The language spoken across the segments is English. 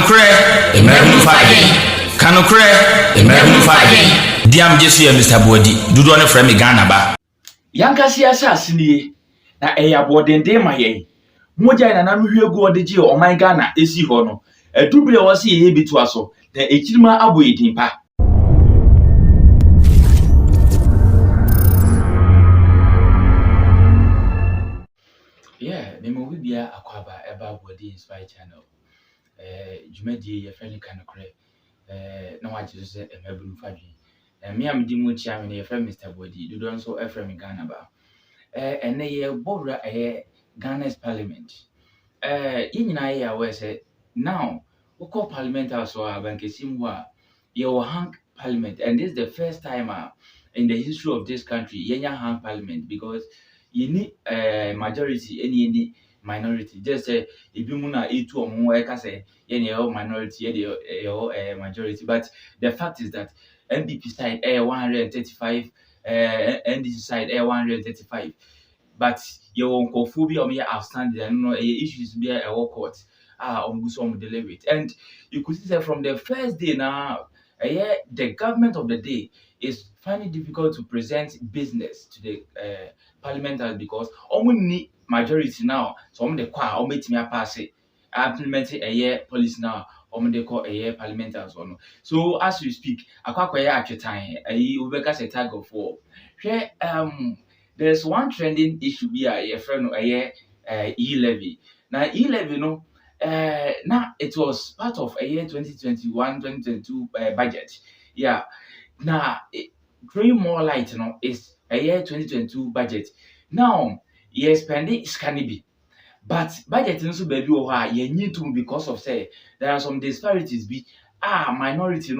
Kanukre, Emeru Fagin. Kanukre, Emeru Fagin. Diam Jesu Mr. Bodi, do one from Ghana ba. Yankasi asasini na eya bodende maye. Moja na nanu hwegu odeji o man Ghana esi ho no. Edubire wo se ye bitu aso. Na ekirima abo edimpa. Yeah, memo bibia akwaba eba body inspire channel. Jumadi ye friendly Kanukre. Na waje so Emeru Fagin. Me am di mu chia me ye friend Mr. Bodi. Do don so e friend Ghana ba. And ye bora Ghana's parliament. Yinina ye aware say now we call parliament also abankesimwa ye will hang parliament, and this is the first time in the history of this country yenya hang parliament, because you need majority any minority. Just say if you muna e2 omo e ka say ye minority ye majority, but the fact is that NDP side 135 NDC side 135. But your Kofubi or me outstanding, and no issues be a court. On deliberate. And you could see that from the first day now, the government of the day is finding it difficult to present business to the parliamentary, because only majority now, so on the qua, meet me a pass it, implementing a year policy now. They call a year parliamentary. So as we speak, I quite at your time, a tag of war. There's one trending issue be a friend of e-levy. Now e-levy now it was part of a year 2021-2022 budget. Yeah. Now bring more light is a year 2022 budget. Now spending can be. But budget also baby you need to, because of say there are some disparities be minority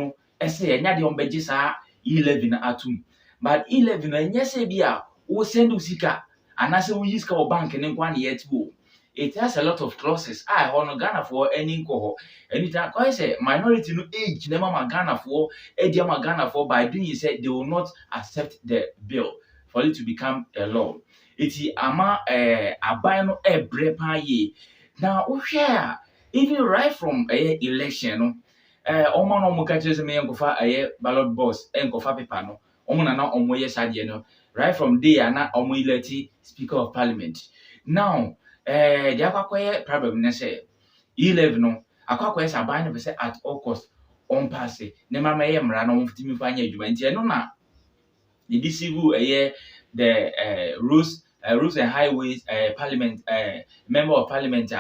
say nya de on budget sa e-levy na atum. But e-levy na nya say be we send usika and as we use our bank and one yet go. It has a lot of clauses. On Ghana for any cohort. Anytime I say minority no age, never Ghana for Ghana for by doing it said they will not accept the bill for it to become a law. It's ama abino a brepa ye. Now share even right from a election oman no catches me and go a ballot box and go for paper no. Omana na omoye sadie no. Right from there, na omoileti Speaker of Parliament. Now, the akwakoye problem na say e-levy no akwakoye saban be say at all cost on pass ne mama ye mra no mfitimi fa anya adwuma nti eno na the DCV the Roads and Highways Parliament member of Parliament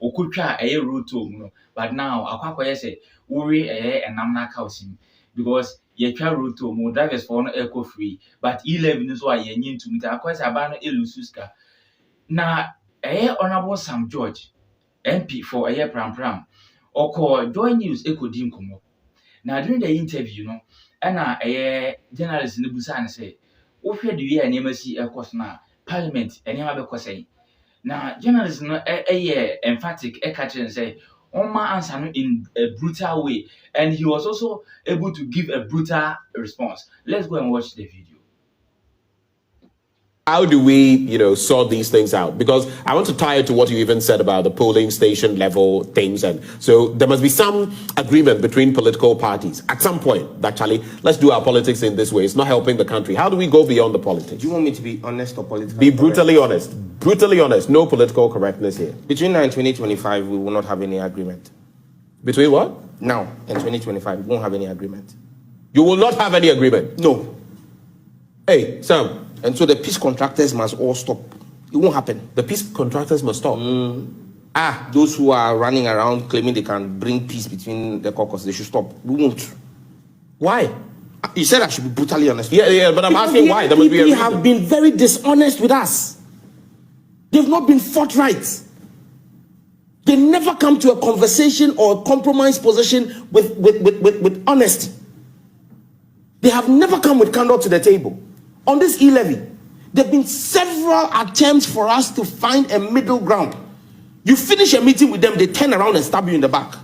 okutwa road to no, but now akwakoye say wori enam na ka osim, because ye twa road to mo drivers for no eco free, but e-levy no so aye nyin to meter akwese abano elususka. Na honorable Sam George MP for pram or Joy News ekodi nkomo. Na during the interview no na journalist ne busa ne say wo hwe de we anema si ekos na parliament enema be kosai. Na journalist no emphatic catching say Oma answer in a brutal way, and he was also able to give a brutal response. Let's go and watch the video. How do we, sort these things out? Because I want to tie it to what you even said about the polling station level things. And so there must be some agreement between political parties at some point that, Charlie, let's do our politics in this way. It's not helping the country. How do we go beyond the politics? Do you want me to be honest or political? Be brutally honest. Brutally honest. No political correctness here. Between now and 2025, we will not have any agreement. Between what? Now and 2025, we won't have any agreement. You will not have any agreement? No. Hey, Sam. And so the peace contractors must all stop. It won't happen. The peace contractors must stop? Those who are running around claiming they can bring peace between the caucus, they should stop. We won't. Why? You said I should be brutally honest. Yeah, but I'm asking why. There must be a reason. Have been very dishonest with us. They've not been forthright. They never come to a conversation or a compromise position with honesty. They have never come with candor to the table. On this e-levy, there have been several attempts for us to find a middle ground. You finish a meeting with them, they turn around and stab you in the back.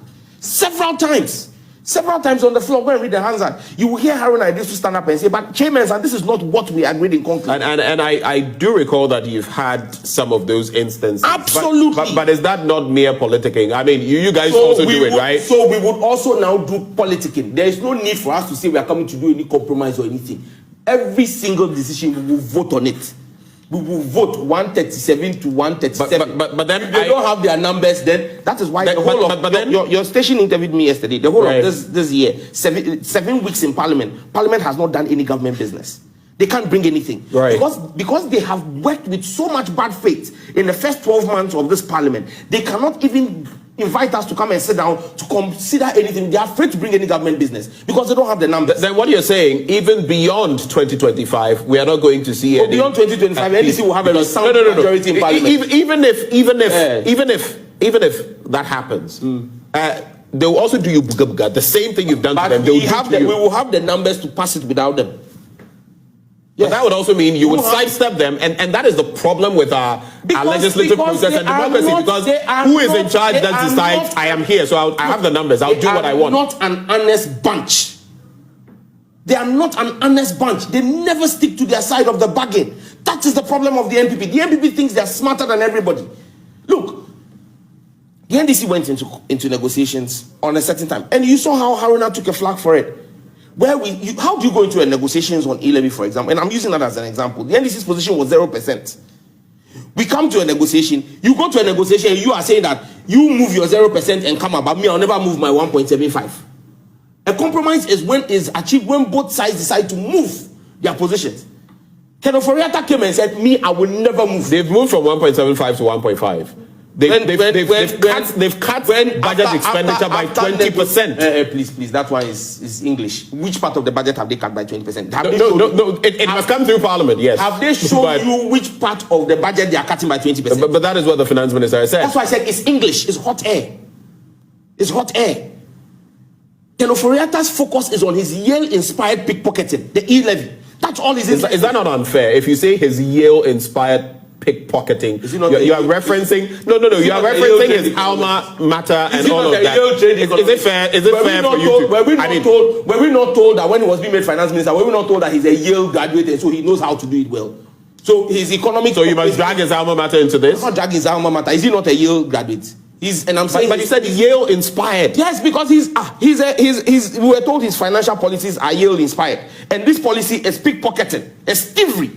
Several times. Several times on the floor, go and read the Hansard. You will hear Haruna Idrisu stand up and say, but Chairman, and this is not what we agreed in conclusion. And I do recall that you've had some of those instances. Absolutely. But is that not mere politicking? I mean, you guys also do it, right? So we would also now do politicking. There is no need for us to say we are coming to do any compromise or anything. Every single decision, we will vote on it. We will vote 137 to 137. But then if they don't have their numbers, then that is why the whole of your station interviewed me yesterday. The whole of this year, 7 weeks in Parliament has not done any government business. They can't bring anything. Right. Because they have worked with so much bad faith in the first 12 months of this Parliament, they cannot even invite us to come and sit down to consider anything. They are afraid to bring any government business because they don't have the numbers. Then what you're saying, even beyond 2025, we are not going to see any. Beyond 2025, NDC will have a sound majority in Parliament. Even if that happens, they will also do you buga. The same thing you've done to them. We will have the numbers to pass it without them. Yes. But that would also mean you would sidestep them, and that is the problem with our legislative process and democracy, because who is in charge then decides, I am here, so I have the numbers, I'll do what I want. They are not an honest bunch. They are not an honest bunch. They never stick to their side of the bargain. That is the problem of the NPP. The NPP thinks they are smarter than everybody. Look, the NDC went into negotiations on a certain time, and you saw how Haruna took a flag for it. How do you go into a negotiations on e-levy, for example? And I'm using that as an example. The NDC's position was 0%. We come to a negotiation. You go to a negotiation, you are saying that you move your 0% and come about me, I'll never move my 1.75. A compromise is achieved when both sides decide to move their positions. Kenneth Ofori-Atta came and said, me, I will never move. They've moved from 1.75 to 1.5. They've cut budget expenditure by 20%. Please, that one is English. Which part of the budget have they cut by 20%? It must come through Parliament, yes. Have they shown you which part of the budget they are cutting by 20%? But that is what the finance minister said. That's why I said it's English. It's hot air. It's hot air. Kenneth Ofori-Atta's focus is on his Yale-inspired pickpocketing, the e-levy. That's all he's Is that not unfair? If you say his Yale-inspired pickpocketing, you are referencing you are referencing his alma mater and all of that. Is it fair for you to? Were we not told that when he was being made finance minister, were we not told that he's a Yale graduate and so he knows how to do it well? So his economic. So you must drag his alma mater into this? I'm not dragging his alma mater. Is he not a Yale graduate? But you said Yale inspired. Yes, because we were told his financial policies are Yale inspired, and this policy is pickpocketing, it's thievery.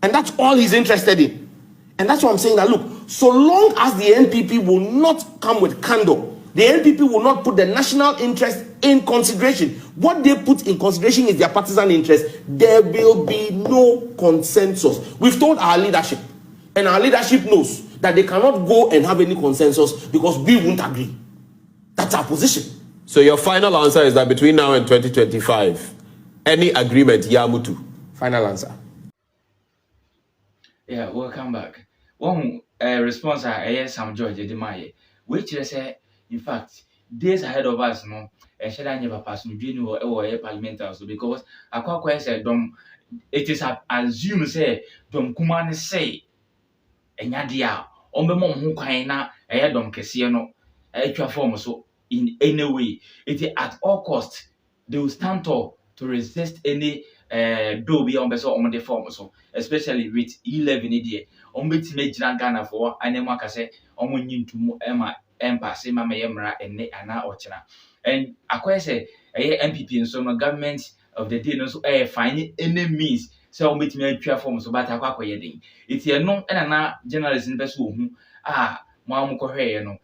And that's all he's interested in. And that's why I'm saying that, look, so long as the NPP will not come with candor, the NPP will not put the national interest in consideration. What they put in consideration is their partisan interest. There will be no consensus. We've told our leadership, and our leadership knows that they cannot go and have any consensus because we won't agree. That's our position. So your final answer is that between now and 2025, any agreement, Yamutu. Final answer. Yeah, welcome back. One response I Sam George Edemaye, which is in fact days ahead of us, no, and should I never pass me doing or parliamentary also because I said it is assumed say Dom Kumane say Enyadia on the mom who kind a dom Cassiano a form so in any way. It is at all costs they will stand tall to resist any bill beyond on the form so especially with 11 idea on bit make Ghana for Anemaka say on when you to Emma Empire Mama Yemra and Anna Ochina. And I say a MPP and so no government of the day no so finding any means so on bit me a form so but I quite it's here no and an journalist in best who Mamuko no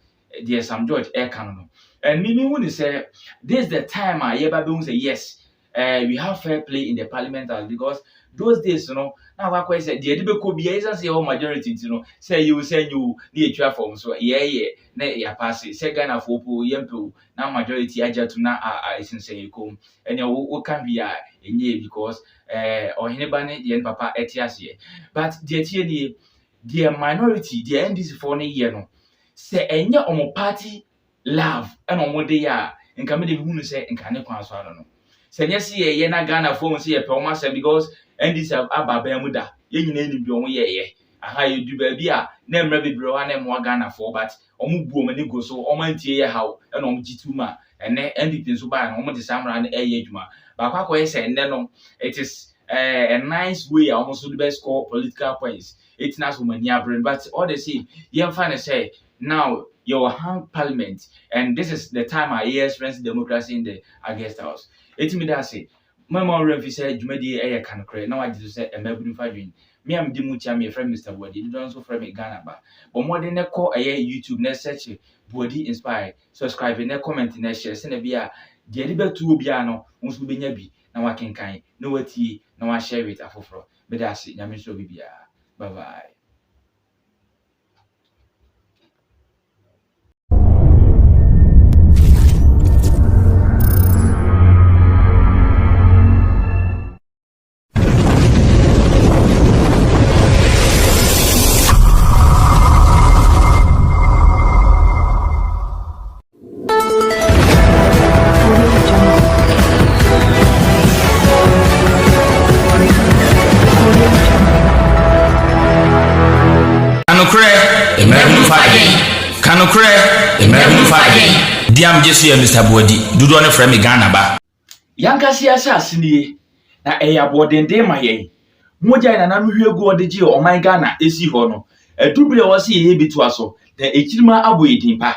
dear Sam George Air Canon. And meaning when you say this is the time I ever say yes. We have fair play in the parliament because those days, now I said, the Edible could be as your majority, say you say you need a form. So, yeah, pass it. Second of all, Yempo, now majority, I just now I say you come. And you can be a year because, or anybody, the end papa, etias ye. But the minority, the end is for a year, no. Say, and your own party love, and on what they are, and come in who say, and can you answer, no. Senya si ye na Ghana phone si ye pe o ma because NDC aba ba mu da ye nyina ni bi o ye aha you do baby a na mra bebre wa na mo Ghana for but omo bu omo ni go so omo antie ye hawo e na omo jitu ma ene NDP so ba na omo de samra na eye adwuma ba kwa ko say ene no it is a nice way almost to the best score political points. It's not so many brain, but all the same, you find say now your hang parliament, and this is the time I experience democracy in the guest house. It's me that say, my mom refi said, you made the air can create. Now I just say, a maybe finding me, I'm Dimucha, my friend Mr. Body, you don't so from a Ghana, but more than a call a YouTube, next search body inspired, subscribe and comment in a share, send a beer, the Liber 2 Biano, must be nebi. Now I can kind, no what tea, no I share it after. But that's it, Yamin so be. Bye bye. Kanokre, American fighting. Diam Jesse Mr. Body, do do on from Ghana ba. Yanka si asasini na eya bodende maye. Moja na nanu hwegu odeji o man Ghana esi ho no. Edubire wo se ye bitu aso. Na echirima aboyedin pa.